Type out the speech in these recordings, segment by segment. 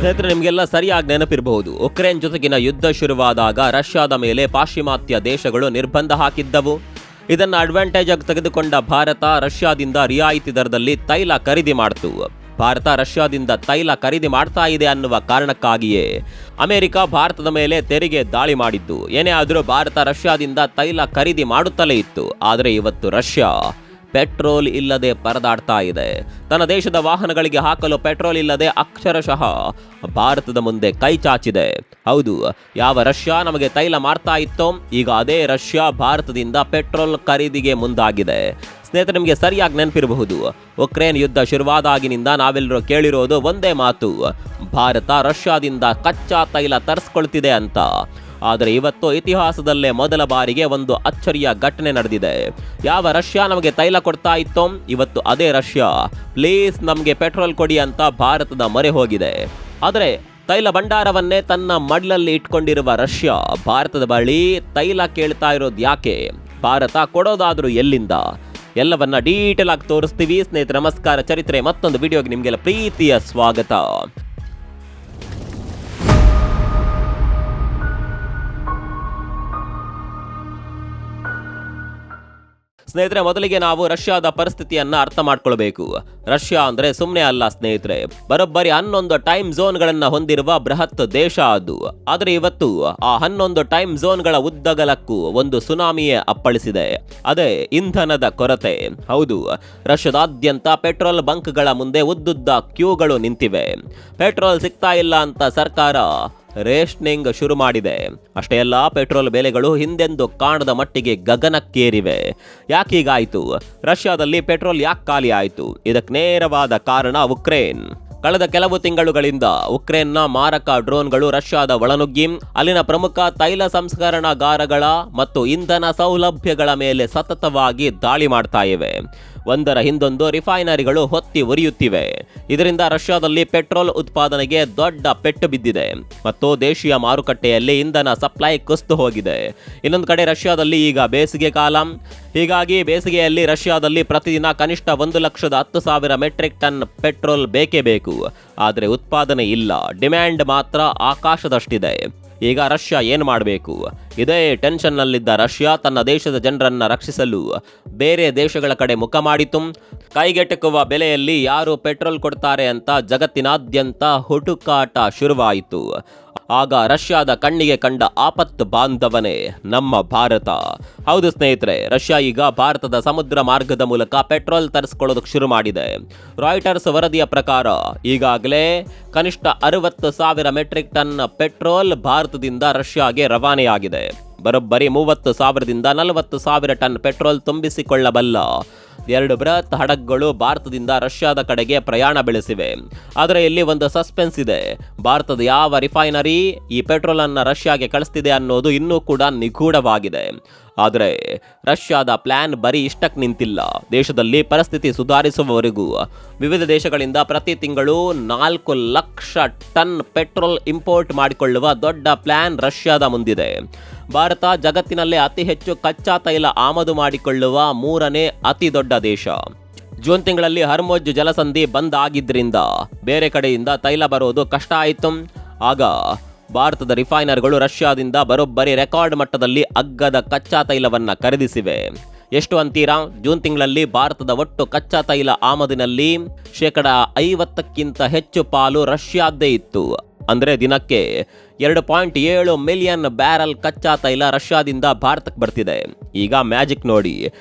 ಸ್ನೇಹಿತರೆ, ನಿಮಗೆಲ್ಲ ಸರಿಯಾಗಿ ನೆನಪಿರಬಹುದು, ಉಕ್ರೇನ್ ಜೊತೆಗಿನ ಯುದ್ಧ ಶುರುವಾದಾಗ ರಷ್ಯಾದ ಮೇಲೆ ಪಾಶ್ಚಿಮಾತ್ಯ ದೇಶಗಳು ನಿರ್ಬಂಧ ಹಾಕಿದ್ದವು. ಇದನ್ನು ಅಡ್ವಾಂಟೇಜ್ ಆಗಿ ತೆಗೆದುಕೊಂಡ ಭಾರತ ರಷ್ಯಾದಿಂದ ರಿಯಾಯಿತಿ ದರದಲ್ಲಿ ತೈಲ ಖರೀದಿ ಮಾಡಿತು. ಭಾರತ ರಷ್ಯಾದಿಂದ ತೈಲ ಖರೀದಿ ಮಾಡ್ತಾ ಇದೆ ಅನ್ನುವ ಕಾರಣಕ್ಕಾಗಿಯೇ ಅಮೆರಿಕ ಭಾರತದ ಮೇಲೆ ತೆರಿಗೆ ದಾಳಿ ಮಾಡಿದ್ದು. ಏನೇ ಆದರೂ ಭಾರತ ರಷ್ಯಾದಿಂದ ತೈಲ ಖರೀದಿ ಮಾಡುತ್ತಲೇ ಇತ್ತು. ಆದರೆ ಇವತ್ತು ರಷ್ಯಾ ಪೆಟ್ರೋಲ್ ಇಲ್ಲದೆ ಪರದಾಡ್ತಾ ಇದೆ. ತನ್ನ ದೇಶದ ವಾಹನಗಳಿಗೆ ಹಾಕಲು ಪೆಟ್ರೋಲ್ ಇಲ್ಲದೆ ಅಕ್ಷರಶಃ ಭಾರತದ ಮುಂದೆ ಕೈ ಚಾಚಿದೆ. ಹೌದು, ಯಾವ ರಷ್ಯಾ ನಮಗೆ ತೈಲ ಮಾರ್ತಾ ಇತ್ತೋ ಈಗ ಅದೇ ರಷ್ಯಾ ಭಾರತದಿಂದ ಪೆಟ್ರೋಲ್ ಖರೀದಿಗೆ ಮುಂದಾಗಿದೆ. ಸ್ನೇಹಿತರೆ, ನಿಮಗೆ ಸರಿಯಾಗಿ ನೆನಪಿರಬಹುದು, ಉಕ್ರೇನ್ ಯುದ್ಧ ಶುರುವಾದಾಗಿನಿಂದ ನಾವೆಲ್ಲರೂ ಕೇಳಿರೋದು ಒಂದೇ ಮಾತು, ಭಾರತ ರಷ್ಯಾದಿಂದ ಕಚ್ಚಾ ತೈಲ ತರಿಸ್ಕೊಳ್ತಿದೆ ಅಂತ. ಆದರೆ ಇವತ್ತು ಇತಿಹಾಸದಲ್ಲೇ ಮೊದಲ ಬಾರಿಗೆ ಒಂದು ಅಚ್ಚರಿಯ ಘಟನೆ ನಡೆದಿದೆ. ಯಾವ ರಷ್ಯಾ ನಮಗೆ ತೈಲ ಕೊಡ್ತಾ ಇತ್ತೋ ಇವತ್ತು ಅದೇ ರಷ್ಯಾ ಪ್ಲೀಸ್ ನಮಗೆ ಪೆಟ್ರೋಲ್ ಕೊಡಿ ಅಂತ ಭಾರತದ ಮೊರೆ ಹೋಗಿದೆ. ಆದರೆ ತೈಲ ಭಂಡಾರವನ್ನೇ ತನ್ನ ಮಡ್ಲಲ್ಲಿ ಇಟ್ಕೊಂಡಿರುವ ರಷ್ಯಾ ಭಾರತದ ಬಳಿ ತೈಲ ಕೇಳ್ತಾ ಇರೋದು ಯಾಕೆ? ಭಾರತ ಕೊಡೋದಾದರೂ ಎಲ್ಲಿಂದ? ಎಲ್ಲವನ್ನ ಡೀಟೇಲ್ ಆಗಿ ತೋರಿಸ್ತೀವಿ. ಸ್ನೇಹಿತರೆ ನಮಸ್ಕಾರ, ಚರಿತ್ರೆ ಮತ್ತೊಂದು ವಿಡಿಯೋಗೆ ನಿಮಗೆಲ್ಲ ಪ್ರೀತಿಯ ಸ್ವಾಗತ. ಸ್ನೇಹಿತರೆ, ಮೊದಲಿಗೆ ನಾವು ರಷ್ಯಾದ ಪರಿಸ್ಥಿತಿಯನ್ನ ಅರ್ಥ ಮಾಡ್ಕೊಳ್ಬೇಕು. ರಷ್ಯಾ ಅಂದ್ರೆ ಸುಮ್ಮನೆ ಅಲ್ಲ ಸ್ನೇಹಿತರೆ, ಬರೋಬ್ಬರಿ 11 ಟೈಮ್ ಝೋನ್ಗಳನ್ನ ಹೊಂದಿರುವ ಬೃಹತ್ ದೇಶ ಅದು. ಆದರೆ ಇವತ್ತು ಆ 11 ಟೈಮ್ ಝೋನ್ಗಳ ಉದ್ದಗಲಕ್ಕೂ ಒಂದು ಸುನಾಮಿಯೇ ಅಪ್ಪಳಿಸಿದೆ. ಅದೇ ಇಂಧನದ ಕೊರತೆ. ಹೌದು, ರಷ್ಯಾದಾದ್ಯಂತ ಪೆಟ್ರೋಲ್ ಬಂಕ್ಗಳ ಮುಂದೆ ಉದ್ದುದ್ದ ಕ್ಯೂಗಳು ನಿಂತಿವೆ. ಪೆಟ್ರೋಲ್ ಸಿಗ್ತಾ ಇಲ್ಲ ಅಂತ ಸರ್ಕಾರ ರೇಷನಿಂಗ್ ಶುರು ಮಾಡಿದೆ. ಅಷ್ಟೇ ಅಲ್ಲ, ಪೆಟ್ರೋಲ್ ಬೆಲೆಗಳು ಹಿಂದೆಂದು ಕಾಣದ ಮಟ್ಟಿಗೆ ಗಗನಕ್ಕೇರಿವೆ. ಯಾಕೀಗಾಯಿತು? ರಷ್ಯಾದಲ್ಲಿ ಪೆಟ್ರೋಲ್ ಯಾಕೆ ಖಾಲಿ ಆಯಿತು? ಇದಕ್ಕೆ ನೇರವಾದ ಕಾರಣ ಉಕ್ರೇನ್. ಕಳೆದ ಕೆಲವು ತಿಂಗಳುಗಳಿಂದ ಉಕ್ರೇನ್ನ ಮಾರಕ ಡ್ರೋನ್ಗಳು ರಷ್ಯಾದ ಒಳನುಗ್ಗಿ ಅಲ್ಲಿನ ಪ್ರಮುಖ ತೈಲ ಸಂಸ್ಕರಣಾಗಾರಗಳ ಮತ್ತು ಇಂಧನ ಸೌಲಭ್ಯಗಳ ಮೇಲೆ ಸತತವಾಗಿ ದಾಳಿ ಮಾಡ್ತಾ ಇವೆ. ಒಂದರ ಹಿಂದೊಂದು ರಿಫೈನರಿಗಳು ಹೊತ್ತಿ ಉರಿಯುತ್ತಿವೆ. ಇದರಿಂದ ರಷ್ಯಾದಲ್ಲಿ ಪೆಟ್ರೋಲ್ ಉತ್ಪಾದನೆಗೆ ದೊಡ್ಡ ಪೆಟ್ಟು ಬಿದ್ದಿದೆ ಮತ್ತು ದೇಶೀಯ ಮಾರುಕಟ್ಟೆಯಲ್ಲಿ ಇಂಧನ ಸಪ್ಲೈ ಕುಸಿದು ಹೋಗಿದೆ. ಇನ್ನೊಂದು ಕಡೆ ರಷ್ಯಾದಲ್ಲಿ ಈಗ ಬೇಸಿಗೆ ಕಾಲ. ಹೀಗಾಗಿ ಬೇಸಿಗೆಯಲ್ಲಿ ರಷ್ಯಾದಲ್ಲಿ ಪ್ರತಿದಿನ ಕನಿಷ್ಠ 1,10,000 ಮೆಟ್ರಿಕ್ ಟನ್ ಪೆಟ್ರೋಲ್ ಬೇಕೇ ಬೇಕು. ಆದರೆ ಉತ್ಪಾದನೆ ಇಲ್ಲ, ಡಿಮ್ಯಾಂಡ್ ಮಾತ್ರ ಆಕಾಶದಷ್ಟಿದೆ. ಈಗ ರಷ್ಯಾ ಏನು ಮಾಡಬೇಕು? ಇದೇ ಟೆನ್ಷನ್ನಲ್ಲಿದ್ದ ರಷ್ಯಾ ತನ್ನ ದೇಶದ ಜನರನ್ನ ರಕ್ಷಿಸಲು ಬೇರೆ ದೇಶಗಳ ಕಡೆ ಮುಖ ಮಾಡಿತು. ಕೈಗೆಟಕುವ ಬೆಲೆಯಲ್ಲಿ ಯಾರು ಪೆಟ್ರೋಲ್ ಕೊಡ್ತಾರೆ ಅಂತ ಜಗತ್ತಿನಾದ್ಯಂತ ಹುಡುಕಾಟ ಶುರುವಾಯಿತು. ಆಗ ರಷ್ಯಾದ ಕಣ್ಣಿಗೆ ಕಂಡ ಆಪತ್ತು ಬಾಂಧವನೇ ನಮ್ಮ ಭಾರತ. ಹೌದು ಸ್ನೇಹಿತರೆ, ರಷ್ಯಾ ಈಗ ಭಾರತದ ಸಮುದ್ರ ಮಾರ್ಗದ ಮೂಲಕ ಪೆಟ್ರೋಲ್ ತರಿಸ್ಕೊಳ್ಳೋದಕ್ಕೆ ಶುರು ಮಾಡಿದೆ. ರಾಯ್ಟರ್ಸ್ ವರದಿಯ ಪ್ರಕಾರ ಈಗಾಗಲೇ ಕನಿಷ್ಠ 60,000 ಮೆಟ್ರಿಕ್ ಟನ್ ಪೆಟ್ರೋಲ್ ಭಾರತದಿಂದ ರಷ್ಯಾಗೆ ರವಾನೆಯಾಗಿದೆ. ಬರೋಬ್ಬರಿ 30,000ದಿಂದ 40,000 ಟನ್ ಪೆಟ್ರೋಲ್ ತುಂಬಿಸಿಕೊಳ್ಳಬಲ್ಲ 2 ಬೃಹತ್ ಹಡಗುಗಳು ಭಾರತದಿಂದ ರಷ್ಯಾದ ಕಡೆಗೆ ಪ್ರಯಾಣ ಬೆಳೆಸಿವೆ. ಆದರೆ ಇಲ್ಲಿ ಒಂದು ಸಸ್ಪೆನ್ಸ್ ಇದೆ. ಭಾರತದ ಯಾವ ರಿಫೈನರಿ ಈ ಪೆಟ್ರೋಲ್ ಅನ್ನ ರಷ್ಯಾಗೆ ಕಳಿಸ್ತಿದೆ ಅನ್ನೋದು ಇನ್ನೂ ಕೂಡ ನಿಗೂಢವಾಗಿದೆ. ಆದರೆ ರಷ್ಯಾದ ಪ್ಲಾನ್ ಬರೀ ಇಷ್ಟಕ್ಕೆ ನಿಂತಿಲ್ಲ. ದೇಶದಲ್ಲಿ ಪರಿಸ್ಥಿತಿ ಸುಧಾರಿಸುವವರೆಗೂ ವಿವಿಧ ದೇಶಗಳಿಂದ ಪ್ರತಿ ತಿಂಗಳು 4 ಲಕ್ಷ ಟನ್ ಪೆಟ್ರೋಲ್ ಇಂಪೋರ್ಟ್ ಮಾಡಿಕೊಳ್ಳುವ ದೊಡ್ಡ ಪ್ಲಾನ್ ರಷ್ಯಾದ ಮುಂದಿದೆ. ಭಾರತ ಜಗತ್ತಿನಲ್ಲೇ ಅತಿ ಹೆಚ್ಚು ಕಚ್ಚಾ ತೈಲ ಆಮದು ಮಾಡಿಕೊಳ್ಳುವ 3ನೇ ಅತಿ ದೊಡ್ಡ ದೇಶ. ಜೂನ್ ತಿಂಗಳಲ್ಲಿ ಹರ್ಮುಜ್ ಜಲಸಂಧಿ ಬಂದ್ ಆಗಿದ್ದರಿಂದ ಬೇರೆ ಕಡೆಯಿಂದ ತೈಲ ಬರೋದು ಕಷ್ಟ ಆಯಿತು. ಆಗ ಭಾರತದ ರಿಫೈನರ್ಗಳು ರಷ್ಯಾದಿಂದ ಬರೋಬ್ಬರಿ ರೆಕಾರ್ಡ್ ಮಟ್ಟದಲ್ಲಿ ಅಗ್ಗದ ಕಚ್ಚಾ ತೈಲವನ್ನ ಖರೀದಿಸಿವೆ. ಎಷ್ಟು ಅಂತೀರಾ? ಜೂನ್ ತಿಂಗಳಲ್ಲಿ ಭಾರತದ ಒಟ್ಟು ಕಚ್ಚಾ ತೈಲ ಆಮದಿನಲ್ಲಿ 50%ಕ್ಕಿಂತ ಹೆಚ್ಚು ಪಾಲು ರಷ್ಯಾದ್ದೇ ಇತ್ತು. ಅಂದರೆ ದಿನಕ್ಕೆ 2.7 ಮಿಲಿಯನ್ ಬ್ಯಾರಲ್ ಕಚ್ಚಾ ತೈಲ ರಷ್ಯಾದಿಂದ ಭಾರತಕ್ಕೆ ಬರ್ತಿದೆ. ಈಗ ಮ್ಯಾಜಿಕ್ ನೋಡಿ,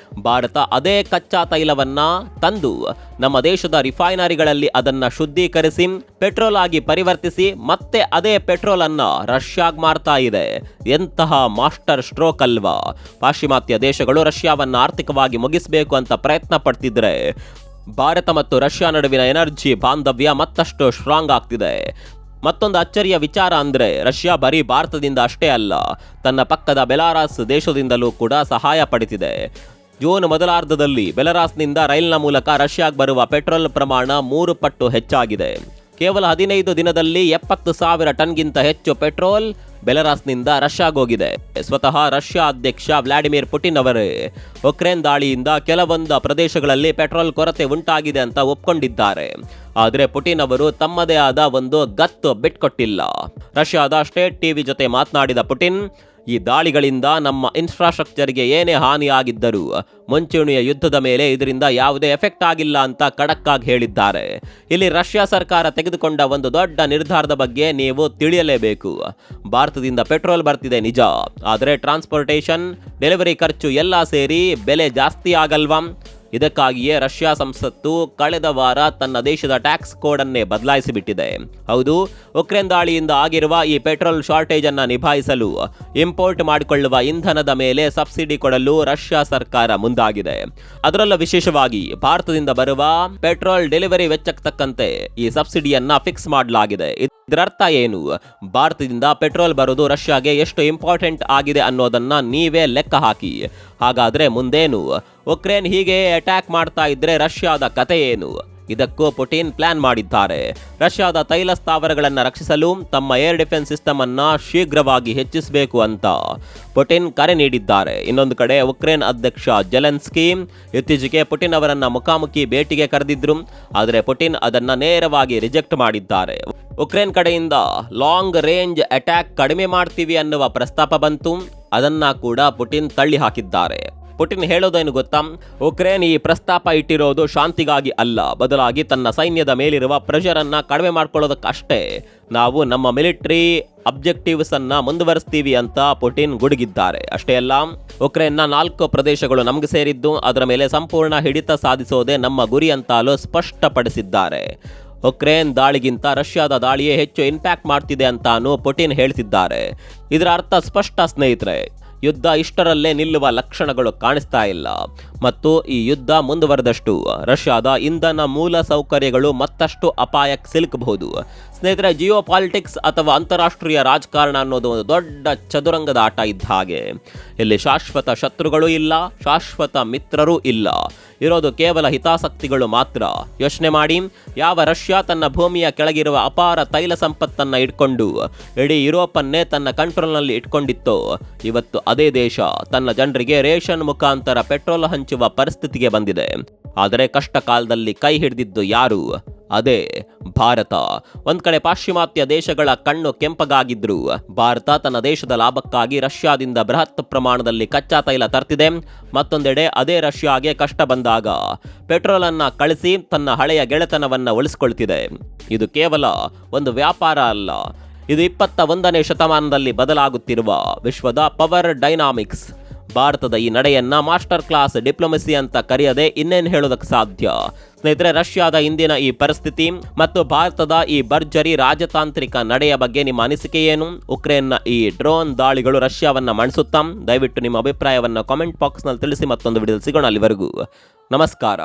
ಭಾರತ ಅದೇ ಕಚ್ಚಾ ತೈಲವನ್ನ ತಂದು ನಮ್ಮ ದೇಶದ ರಿಫೈನರಿಗಳಲ್ಲಿ ಅದನ್ನ ಶುದ್ಧೀಕರಿಸಿ ಪೆಟ್ರೋಲ್ ಆಗಿ ಪರಿವರ್ತಿಸಿ ಮತ್ತೆ ಅದೇ ಪೆಟ್ರೋಲ್ ಅನ್ನ ರಷ್ಯಾಗ್ ಮಾರ್ತಾ ಇದೆ. ಎಂತಹ ಮಾಸ್ಟರ್ ಸ್ಟ್ರೋಕ್ ಅಲ್ವಾ? ಪಾಶ್ಚಿಮಾತ್ಯ ದೇಶಗಳು ರಷ್ಯಾವನ್ನ ಆರ್ಥಿಕವಾಗಿ ಮುಗಿಸಬೇಕು ಅಂತ ಪ್ರಯತ್ನ ಪಡ್ತಿದ್ರೆ ಭಾರತ ಮತ್ತು ರಷ್ಯಾ ನಡುವಿನ ಎನರ್ಜಿ ಬಾಂಧವ್ಯ ಮತ್ತಷ್ಟು ಸ್ಟ್ರಾಂಗ್ ಆಗ್ತಿದೆ. ಮತ್ತೊಂದು ಅಚ್ಚರಿಯ ವಿಚಾರ ಅಂದ್ರೆ ರಷ್ಯಾ ಬರೀ ಭಾರತದಿಂದ ಅಷ್ಟೇ ಅಲ್ಲ, ತನ್ನ ಪಕ್ಕದ ಬೆಲಾರಸ್ ದೇಶದಿಂದಲೂ ಕೂಡ ಸಹಾಯ ಪಡೆದಿದೆ. ಜೂನ್ ಮೊದಲಾರ್ಧದಲ್ಲಿ ಬೆಲಾರಸ್ನಿಂದ ರೈಲ್ನ ಮೂಲಕ ರಷ್ಯಾಗೆ ಬರುವ ಪೆಟ್ರೋಲ್ ಪ್ರಮಾಣ 3 ಪಟ್ಟು ಹೆಚ್ಚಾಗಿದೆ. ಕೇವಲ 15 ದಿನದಲ್ಲಿ 70,000 ಟನ್ಗಿಂತ ಹೆಚ್ಚು ಪೆಟ್ರೋಲ್ ಬೆಲರಾಸ್ನಿಂದ ರಷ್ಯಾಗೋಗಿದೆ. ಸ್ವತಃ ರಷ್ಯಾ ಅಧ್ಯಕ್ಷ ವ್ಲಾಡಿಮಿರ್ ಪುಟಿನ್ ಅವರೇ ಉಕ್ರೇನ್ ದಾಳಿಯಿಂದ ಕೆಲವೊಂದು ಪ್ರದೇಶಗಳಲ್ಲಿ ಪೆಟ್ರೋಲ್ ಕೊರತೆ ಉಂಟಾಗಿದೆ ಅಂತ ಒಪ್ಕೊಂಡಿದ್ದಾರೆ. ಆದರೆ ಪುಟಿನ್ ಅವರು ತಮ್ಮದೇ ಆದ ಒಂದು ಗತ್ತು ಬಿಟ್ಕೊಟ್ಟಿಲ್ಲ. ರಷ್ಯಾದ ಸ್ಟೇಟ್ ಟಿವಿ ಜೊತೆ ಮಾತನಾಡಿದ ಪುಟಿನ್, ಈ ದಾಳಿಗಳಿಂದ ನಮ್ಮ ಇನ್ಫ್ರಾಸ್ಟ್ರಕ್ಚರ್ಗೆ ಏನೇ ಹಾನಿಯಾಗಿದ್ದರೂ ಮುಂಚೂಣಿಯ ಯುದ್ಧದ ಮೇಲೆ ಇದರಿಂದ ಯಾವುದೇ ಎಫೆಕ್ಟ್ ಆಗಿಲ್ಲ ಅಂತ ಖಡಕ್ ಆಗಿ ಹೇಳಿದ್ದಾರೆ. ಇಲ್ಲಿ ರಷ್ಯಾ ಸರ್ಕಾರ ತೆಗೆದುಕೊಂಡ ಒಂದು ದೊಡ್ಡ ನಿರ್ಧಾರದ ಬಗ್ಗೆ ನೀವು ತಿಳಿಯಲೇಬೇಕು. ಭಾರತದಿಂದ ಪೆಟ್ರೋಲ್ ಬರ್ತಿದೆ ನಿಜ, ಆದರೆ ಟ್ರಾನ್ಸ್ಪೋರ್ಟೇಷನ್, ಡೆಲಿವರಿ ಖರ್ಚು ಎಲ್ಲ ಸೇರಿ ಬೆಲೆ ಜಾಸ್ತಿ ಆಗಲ್ವಾ? ಇದಕ್ಕಾಗಿಯೇ ರಷ್ಯಾ ಸಂಸತ್ತು ಕಳೆದ ವಾರ ತನ್ನ ದೇಶದ ಟ್ಯಾಕ್ಸ್ ಕೋಡ್ ಅನ್ನೇ ಬದಲಾಯಿಸಿಬಿಟ್ಟಿದೆ. ಹೌದು, ಉಕ್ರೇನ್ ದಾಳಿಯಿಂದ ಆಗಿರುವ ಈ ಪೆಟ್ರೋಲ್ ಶಾರ್ಟೇಜ್ ಅನ್ನ ನಿಭಾಯಿಸಲು ಇಂಪೋರ್ಟ್ ಮಾಡಿಕೊಳ್ಳುವ ಇಂಧನದ ಮೇಲೆ ಸಬ್ಸಿಡಿ ಕೊಡಲು ರಷ್ಯಾ ಸರ್ಕಾರ ಮುಂದಾಗಿದೆ. ಅದರಲ್ಲೂ ವಿಶೇಷವಾಗಿ ಭಾರತದಿಂದ ಬರುವ ಪೆಟ್ರೋಲ್ ಡೆಲಿವರಿ ವೆಚ್ಚಕ್ಕೆ ತಕ್ಕಂತೆ ಈ ಸಬ್ಸಿಡಿಯನ್ನ ಫಿಕ್ಸ್ ಮಾಡಲಾಗಿದೆ. ಇದರರ್ಥ ಏನು? ಭಾರತದಿಂದ ಪೆಟ್ರೋಲ್ ಬರೋದು ರಷ್ಯಾಗೆ ಎಷ್ಟು ಇಂಪಾರ್ಟೆಂಟ್ ಆಗಿದೆ ಅನ್ನೋದನ್ನ ನೀವೇ ಲೆಕ್ಕ ಹಾಕಿ. ಹಾಗಾದ್ರೆ ಮುಂದೇನು? ಉಕ್ರೇನ್ ಹೀಗೆ ಅಟ್ಯಾಕ್ ಮಾಡ್ತಾ ಇದ್ರೆ ರಷ್ಯಾದ ಕತೆ ಏನು? ಇದಕ್ಕೂ ಪುಟಿನ್ ಪ್ಲಾನ್ ಮಾಡಿದ್ದಾರೆ. ರಷ್ಯಾದ ತೈಲ ಸ್ಥಾವರಗಳನ್ನು ರಕ್ಷಿಸಲು ತಮ್ಮ ಏರ್ ಡಿಫೆನ್ಸ್ ಸಿಸ್ಟಮ್ ಅನ್ನ ಶೀಘ್ರವಾಗಿ ಹೆಚ್ಚಿಸಬೇಕು ಅಂತ ಪುಟಿನ್ ಕರೆ ನೀಡಿದ್ದಾರೆ. ಇನ್ನೊಂದು ಕಡೆ ಉಕ್ರೇನ್ ಅಧ್ಯಕ್ಷ ಜೆಲೆನ್ಸ್ಕಿ ಇತ್ತೀಚೆಗೆ ಪುಟಿನ್ ಅವರನ್ನ ಮುಖಾಮುಖಿ ಭೇಟಿಗೆ ಕರೆದಿದ್ರು. ಆದರೆ ಪುಟಿನ್ ಅದನ್ನ ನೇರವಾಗಿ ರಿಜೆಕ್ಟ್ ಮಾಡಿದ್ದಾರೆ. ಉಕ್ರೇನ್ ಕಡೆಯಿಂದ ಲಾಂಗ್ ರೇಂಜ್ ಅಟ್ಯಾಕ್ ಕಡಿಮೆ ಮಾಡ್ತೀವಿ ಅನ್ನುವ ಪ್ರಸ್ತಾಪ ಬಂತು. ಅದನ್ನ ಕೂಡ ಪುಟಿನ್ ತಳ್ಳಿ ಹಾಕಿದ್ದಾರೆ. ಪುಟಿನ್ ಹೇಳೋದೇನು ಗೊತ್ತಾ? ಉಕ್ರೇನ್ ಈ ಪ್ರಸ್ತಾಪ ಇಟ್ಟಿರೋದು ಶಾಂತಿಗಾಗಿ ಅಲ್ಲ, ಬದಲಾಗಿ ತನ್ನ ಸೈನ್ಯದ ಮೇಲಿರುವ ಪ್ರೆಷರ್ ಅನ್ನ ಕಡಿಮೆ ಮಾಡ್ಕೊಳ್ಳೋದಕ್ಕಷ್ಟೇ. ನಾವು ನಮ್ಮ ಮಿಲಿಟರಿ ಅಬ್ಜೆಕ್ಟಿವ್ಸ್ ಅನ್ನ ಮುಂದುವರಿಸ್ತೀವಿ ಅಂತ ಪುಟಿನ್ ಗುಡುಗಿದ್ದಾರೆ. ಅಷ್ಟೇ ಅಲ್ಲ, ಉಕ್ರೇನ್ನ 4 ಪ್ರದೇಶಗಳು ನಮಗೆ ಸೇರಿದ್ದು, ಅದರ ಮೇಲೆ ಸಂಪೂರ್ಣ ಹಿಡಿತ ಸಾಧಿಸೋದೇ ನಮ್ಮ ಗುರಿ ಅಂತಾಲೂ ಸ್ಪಷ್ಟಪಡಿಸಿದ್ದಾರೆ. ಉಕ್ರೇನ್ ದಾಳಿಗಿಂತ ರಷ್ಯಾದ ದಾಳಿಯೇ ಹೆಚ್ಚು ಇಂಪ್ಯಾಕ್ಟ್ ಮಾಡ್ತಿದೆ ಅಂತಾನು ಪುಟಿನ್ ಹೇಳ್ತಿದ್ದಾರೆ. ಇದರ ಅರ್ಥ ಸ್ಪಷ್ಟ ಸ್ನೇಹಿತರೆ, ಯುದ್ಧ ಇಷ್ಟರಲ್ಲೇ ನಿಲ್ಲುವ ಲಕ್ಷಣಗಳು ಕಾಣಿಸ್ತಾ ಇಲ್ಲ. ಮತ್ತು ಈ ಯುದ್ಧ ಮುಂದುವರೆದಷ್ಟು ರಷ್ಯಾದ ಇಂಧನ ಮೂಲ ಸೌಕರ್ಯಗಳು ಮತ್ತಷ್ಟು ಅಪಾಯಕ್ಕೆ ಸಿಲುಕಬಹುದು. ಸ್ನೇಹಿತರೆ, ಜಿಯೋ ಪಾಲಿಟಿಕ್ಸ್ ಅಥವಾ ಅಂತಾರಾಷ್ಟ್ರೀಯ ರಾಜಕಾರಣ ಅನ್ನೋದು ಒಂದು ದೊಡ್ಡ ಚದುರಂಗದ ಆಟ ಇದ್ದ ಹಾಗೆ. ಇಲ್ಲಿ ಶಾಶ್ವತ ಶತ್ರುಗಳು ಇಲ್ಲ, ಶಾಶ್ವತ ಮಿತ್ರರೂ ಇಲ್ಲ. ಇರೋದು ಕೇವಲ ಹಿತಾಸಕ್ತಿಗಳು ಮಾತ್ರ. ಯೋಚನೆ ಮಾಡಿ, ಯಾವ ರಷ್ಯಾ ತನ್ನ ಭೂಮಿಯ ಕೆಳಗಿರುವ ಅಪಾರ ತೈಲ ಸಂಪತ್ತನ್ನು ಇಟ್ಕೊಂಡು ಇಡೀ ಯುರೋಪನ್ನೇ ತನ್ನ ಕಂಟ್ರೋಲ್ನಲ್ಲಿ ಇಟ್ಕೊಂಡಿತ್ತೋ, ಇವತ್ತು ಅದೇ ದೇಶ ತನ್ನ ಜನರಿಗೆ ರೇಷನ್ ಮುಖಾಂತರ ಪೆಟ್ರೋಲ್ ಹಂಚುವ ಪರಿಸ್ಥಿತಿಗೆ ಬಂದಿದೆ. ಆದರೆ ಕಷ್ಟ ಕಾಲದಲ್ಲಿ ಕೈ ಹಿಡಿದಿದ್ದು ಯಾರು? ಅದೇ ಭಾರತ. ಒಂದ್ ಕಡೆ ಪಾಶ್ಚಿಮಾತ್ಯ ದೇಶಗಳ ಕಣ್ಣು ಕೆಂಪಗಾಗಿದ್ರು ಭಾರತ ತನ್ನ ದೇಶದ ಲಾಭಕ್ಕಾಗಿ ರಷ್ಯಾದಿಂದ ಬೃಹತ್ ಪ್ರಮಾಣದಲ್ಲಿ ಕಚ್ಚಾ ತೈಲ ತರ್ತಿದೆ. ಮತ್ತೊಂದೆಡೆ ಅದೇ ರಷ್ಯಾಗೆ ಕಷ್ಟ ಬಂದಾಗ ಪೆಟ್ರೋಲ್ ಅನ್ನ ಕಳಿಸಿ ತನ್ನ ಹಳೆಯ ಗೆಳೆತನವನ್ನ ಉಳಿಸಿಕೊಳ್ತಿದೆ. ಇದು ಕೇವಲ ಒಂದು ವ್ಯಾಪಾರ ಅಲ್ಲ, ಇದು 21ನೇ ಶತಮಾನದಲ್ಲಿ ಬದಲಾಗುತ್ತಿರುವ ವಿಶ್ವದ ಪವರ್ ಡೈನಾಮಿಕ್ಸ್. ಭಾರತದ ಈ ನಡೆಯನ್ನ ಮಾಸ್ಟರ್ ಕ್ಲಾಸ್ ಡಿಪ್ಲೊಮಸಿ ಅಂತ ಕರೆಯದೆ ಇನ್ನೇನು ಹೇಳೋದಕ್ಕೆ ಸಾಧ್ಯ? ಸ್ನೇಹಿತರೆ, ರಷ್ಯಾದ ಇಂದಿನ ಈ ಪರಿಸ್ಥಿತಿ ಮತ್ತು ಭಾರತದ ಈ ಭರ್ಜರಿ ರಾಜತಾಂತ್ರಿಕ ನಡೆಯ ಬಗ್ಗೆ ನಿಮ್ಮ ಅನಿಸಿಕೆ ಏನು? ಉಕ್ರೇನ್ನ ಈ ಡ್ರೋನ್ ದಾಳಿಗಳು ರಷ್ಯಾವನ್ನ ಮಣಿಸುತ್ತಾ? ದಯವಿಟ್ಟು ನಿಮ್ಮ ಅಭಿಪ್ರಾಯವನ್ನ ಕಾಮೆಂಟ್ ಬಾಕ್ಸ್ನಲ್ಲಿ ತಿಳಿಸಿ. ಮತ್ತೊಂದು ವಿಡಿಯೋದಲ್ಲಿ ಸಿಗೋಣ. ಅಲ್ಲಿವರೆಗೂ ನಮಸ್ಕಾರ.